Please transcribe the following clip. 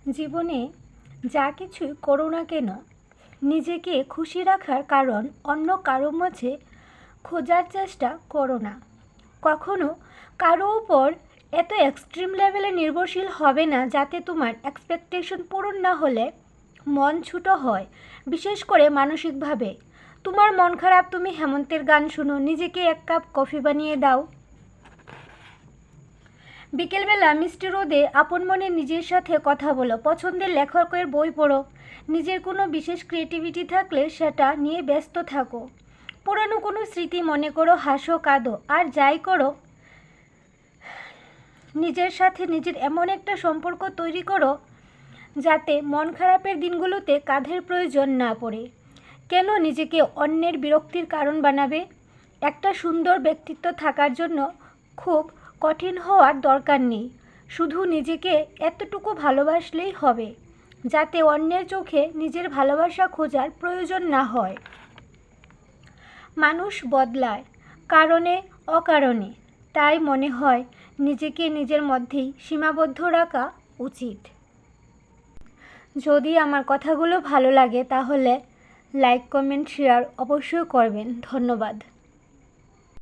জীবনে যা কিছুই করো না কেন নিজেকে খুশি রাখার কারণ অন্য কারো মাঝে খোঁজার চেষ্টা করো না। কখনো কারো উপর এত এক্সট্রিম লেভেলে নির্ভরশীল হবে না যাতে তোমার এক্সপেকটেশন পূরণ না হলে মন ছুটো হয়, বিশেষ করে মানসিকভাবে। তোমার মন খারাপ, তুমি হেমন্তের গান শুনো, নিজেকে এক কাপ কফি বানিয়ে দাও। বিকেলবেলা মিষ্টি রোদে আপন মনে নিজের সাথে কথা বলো, পছন্দের লেখকের বই পড়ো, নিজের কোনো বিশেষ ক্রিয়েটিভিটি থাকলে সেটা নিয়ে ব্যস্ত থাকো। পুরনো কোনো স্মৃতি মনে করো, হাসো, কাঁদো, আর যাই করো নিজের সাথে নিজের এমন একটা সম্পর্ক তৈরি করো যাতে মন খারাপের দিনগুলোতে কাঁধের প্রয়োজন না পড়ে। কেন নিজেকে অন্যের বিরক্তির কারণ বানাবে? একটা সুন্দর ব্যক্তিত্ব থাকার জন্য খুব কঠিন হওয়ার দরকার নেই, শুধু নিজেকে এতটুকু ভালোবাসলেই হবে যাতে অন্যের চোখে নিজের ভালোবাসা খোঁজার প্রয়োজন না হয়। মানুষ বদলায় কারণে অকারণে, তাই মনে হয় নিজেকে নিজের মধ্যেই সীমাবদ্ধ রাখা উচিত। যদি আমার কথাগুলো ভালো লাগে তাহলে লাইক, কমেন্ট, শেয়ার অবশ্যই করবেন। ধন্যবাদ।